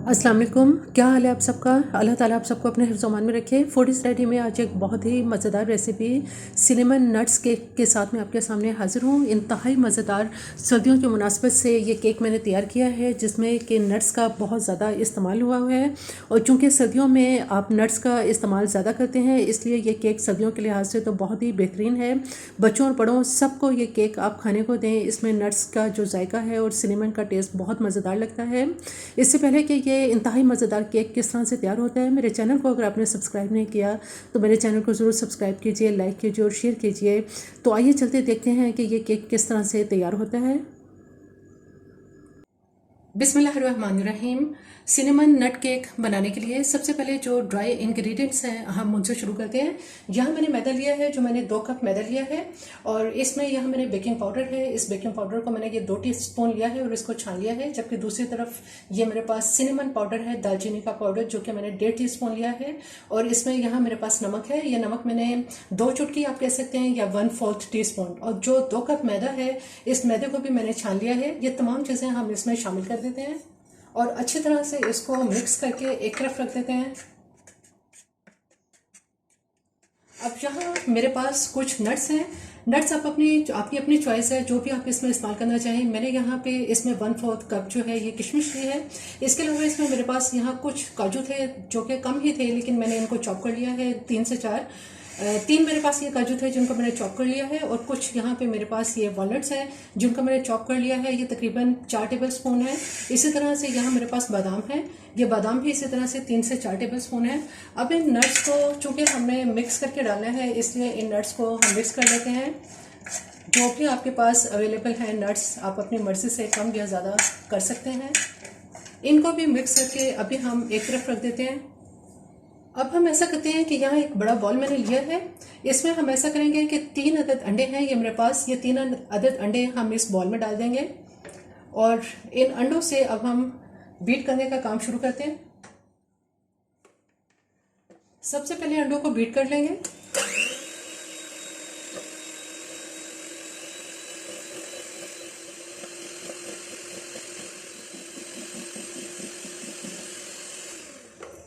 अस्सलाम वालेकुम। क्या हाल है आप सबका? अल्लाह ताला आप सबको अपने हिफ्ज़-ओ-अमान में रखे। फूड इज़ रेडी में आज एक बहुत ही मज़ेदार रेसिपी सिनेमन नट्स केक के साथ मैं आपके सामने हाज़िर हूँ। इंतहाई मज़ेदार सर्दियों की मुनासबत से ये केक मैंने तैयार किया है जिसमें कि नट्स का बहुत ज़्यादा इस्तेमाल हुआ है। और चूँकि सर्दियों में आप नट्स का इस्तेमाल ज़्यादा करते हैं इसलिए ये केक सर्दियों के लिहाज से तो बहुत ही बेहतरीन है। बच्चों और बड़ों सबको ये केक आप खाने को दें। इसमें नट्स का जो जायका है और सिनेमन का टेस्ट बहुत मज़ेदार लगता है। इससे पहले कि ये इंतहाई मज़ेदार केक किस तरह से तैयार होता है, मेरे चैनल को अगर आपने सब्सक्राइब नहीं किया तो मेरे चैनल को ज़रूर सब्सक्राइब कीजिए, लाइक कीजिए और शेयर कीजिए। तो आइए चलते देखते हैं कि ये केक किस तरह से तैयार होता है। बिस्मिल्लाहिर्रहमानिर्रहीम। सिनेमन नट केक बनाने के लिए सबसे पहले जो ड्राई इंग्रेडिएंट्स हैं हम उनसे शुरू करते हैं। यहाँ मैंने मैदा लिया है, जो मैंने 2 कप मैदा लिया है और इसमें यहाँ मैंने बेकिंग पाउडर है। इस बेकिंग पाउडर को मैंने ये 2 टीस्पून लिया है और इसको छान लिया है। जबकि दूसरी तरफ ये मेरे पास सिनेमन पाउडर है, दालचीनी का पाउडर, जो कि मैंने 1.5 टीस्पून लिया है। और इसमें यहाँ मेरे पास नमक है। ये नमक मैंने 2 चुटकी आप कह सकते हैं या 1/4 टीस्पून। और जो 2 कप मैदा है इस मैदे को भी मैंने छान लिया है। ये तमाम चीज़ें हम इसमें शामिल कर देते हैं और अच्छी तरह से इसको मिक्स करके एक तरफ रख देते हैं। अब यहाँ मेरे पास कुछ नट्स हैं। नट्स आप आपकी अपनी चॉइस है, जो भी आप इसमें इस्तेमाल करना चाहें। मैंने यहाँ पे इसमें 1/4 कप जो है ये किशमिश ली है। इसके अलावा इसमें मेरे पास यहाँ कुछ काजू थे जो कि कम ही थे, लेकिन मैंने इनको चॉप कर लिया है 3 से 4। 3 मेरे पास ये काजू थे जिनको मैंने चॉप कर लिया है और कुछ यहाँ पे मेरे पास ये वॉलनट्स हैं जिनको मैंने चॉप कर लिया है। ये तकरीबन 4 टेबल स्पून है। इसी तरह से यहाँ मेरे पास बादाम है। ये बादाम भी इसी तरह से 3 से 4 टेबल स्पून है। अब इन नट्स को चूंकि हमने मिक्स करके डालना है इसलिए इन नट्स को हम मिक्स कर लेते हैं। जो भी आपके पास अवेलेबल है नट्स आप अपनी मर्जी से कम या ज़्यादा कर सकते हैं। इनको भी मिक्स करके अभी हम एक तरफ रख देते हैं। अब हम ऐसा करते हैं कि यहाँ एक बड़ा बॉल मैंने लिया है। इसमें हम ऐसा करेंगे कि 3 अदद अंडे हैं ये मेरे पास। ये 3 अदद अंडे हम इस बॉल में डाल देंगे और इन अंडों से अब हम बीट करने का काम शुरू करते हैं। सबसे पहले अंडों को बीट कर लेंगे।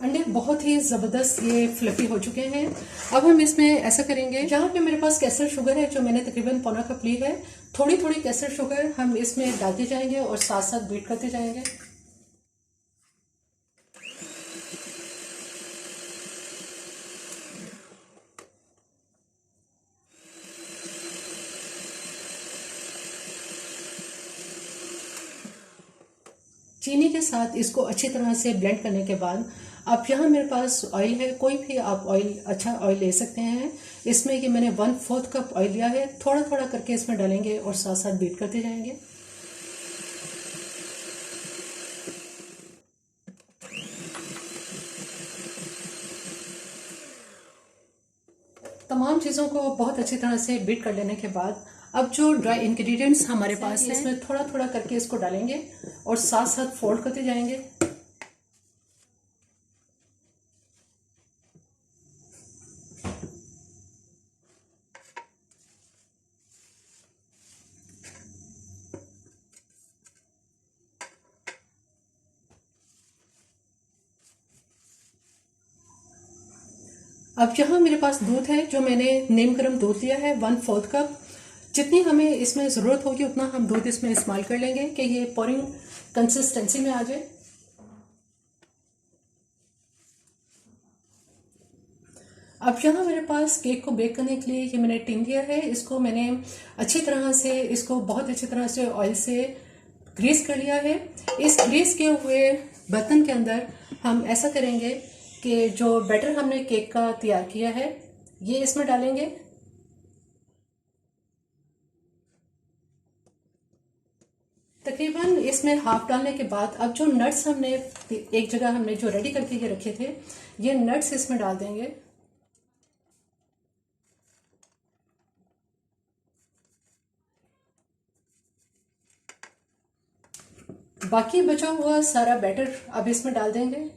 अंडे बहुत ही ज़बरदस्त ये फ्लफी हो चुके हैं। अब हम इसमें ऐसा करेंगे, यहाँ पे मेरे पास केसर शुगर है जो मैंने तकरीबन पौना कप ली है। थोड़ी थोड़ी केसर शुगर हम इसमें डालते जाएंगे और साथ साथ बीट करते जाएंगे। चीनी के साथ इसको अच्छी तरह से ब्लेंड करने के बाद अब यहाँ मेरे पास ऑयल है। कोई भी आप ऑयल, अच्छा ऑयल ले सकते हैं। इसमें ये मैंने 1/4 कप ऑयल लिया है। थोड़ा थोड़ा करके इसमें डालेंगे और साथ साथ बीट करते जाएंगे। तमाम चीज़ों को बहुत अच्छी तरह से बीट कर लेने के बाद अब जो ड्राई इंग्रेडिएंट्स हमारे पास हैं इसमें थोड़ा थोड़ा करके इसको डालेंगे और साथ साथ फोल्ड करते जाएंगे। अब यहाँ मेरे पास दूध है जो मैंने नीम गर्म दूध लिया है 1/4 कप। जितनी हमें इसमें ज़रूरत होगी उतना हम दूध इसमें इस्तेमाल कर लेंगे कि ये पोरिंग कंसिस्टेंसी में आ जाए। अब यहाँ मेरे पास केक को बेक करने के लिए ये मैंने टिन लिया है। इसको मैंने अच्छी तरह से, इसको बहुत अच्छी तरह से ऑयल से ग्रीस कर लिया है। इस ग्रीस किए हुए बर्तन के अंदर हम ऐसा करेंगे कि जो बैटर हमने केक का तैयार किया है ये इसमें डालेंगे। तकरीबन इसमें हाफ डालने के बाद अब जो नट्स हमने एक जगह हमने जो रेडी करके ये रखे थे ये नट्स इसमें डाल देंगे। बाकी बचा हुआ सारा बैटर अब इसमें डाल देंगे।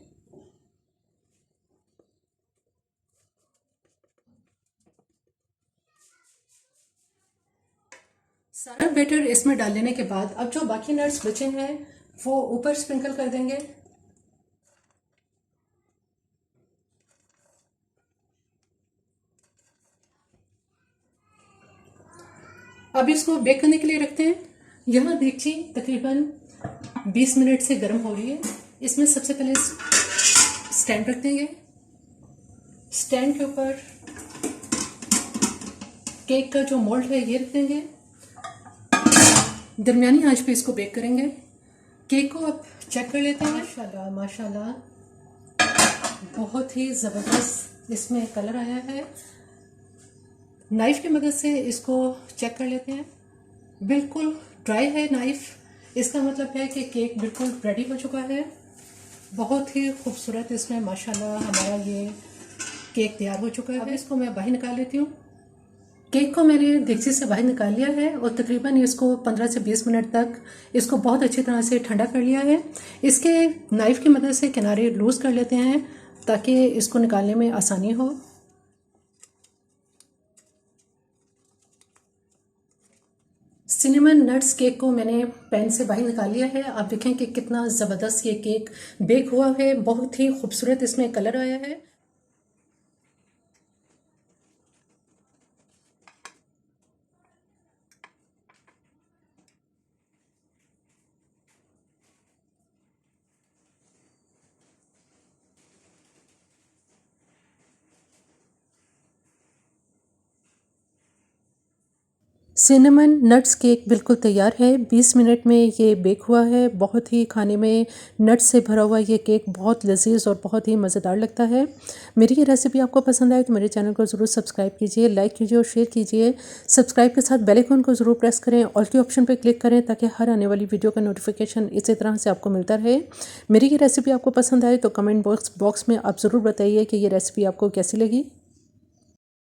सारा बैटर इसमें डाल लेने के बाद अब जो बाकी नट्स बचे हैं वो ऊपर स्प्रिंकल कर देंगे। अब इसको बेक करने के लिए रखते हैं। यहाँ देखिए तकरीबन 20 मिनट से गर्म हो रही है। इसमें सबसे पहले स्टैंड रख देंगे। स्टैंड के ऊपर केक का जो मोल्ड है ये रख देंगे। दरमियानी आंच पे इसको बेक करेंगे। केक को अब चेक कर लेते हैं। माशाल्लाह माशाल्लाह बहुत ही ज़बरदस्त इसमें कलर आया है। नाइफ़ की मदद से इसको चेक कर लेते हैं। बिल्कुल ड्राई है नाइफ़, इसका मतलब है कि केक बिल्कुल रेडी हो चुका है। बहुत ही खूबसूरत इसमें माशाल्लाह हमारा ये केक तैयार हो चुका है। अब इसको मैं बाहर निकाल लेती हूँ। केक को मैंने देगची से बाहर निकाल लिया है और तकरीबन इसको 15 से 20 मिनट तक इसको बहुत अच्छी तरह से ठंडा कर लिया है। इसके नाइफ़ की मदद से किनारे लूज़ कर लेते हैं ताकि इसको निकालने में आसानी हो। सिनेमन नट्स केक को मैंने पैन से बाहर निकाल लिया है। आप देखें कि कितना ज़बरदस्त ये केक बेक हुआ है। बहुत ही खूबसूरत इसमें कलर आया है। सिनेमन नट्स केक बिल्कुल तैयार है। 20 मिनट में ये बेक हुआ है। बहुत ही खाने में नट्स से भरा हुआ ये केक बहुत लजीज और बहुत ही मज़ेदार लगता है। मेरी ये रेसिपी आपको पसंद आए तो मेरे चैनल को ज़रूर सब्सक्राइब कीजिए, लाइक कीजिए और शेयर कीजिए। सब्सक्राइब के साथ बेल आइकन को ज़रूर प्रेस करें, ऑल के ऑप्शन पर क्लिक करें ताकि हर आने वाली वीडियो का नोटिफिकेशन इसी तरह से आपको मिलता रहे। मेरी ये रेसिपी आपको पसंद आए तो कमेंट बॉक्स में आप ज़रूर बताइए कि ये रेसिपी आपको कैसी लगी।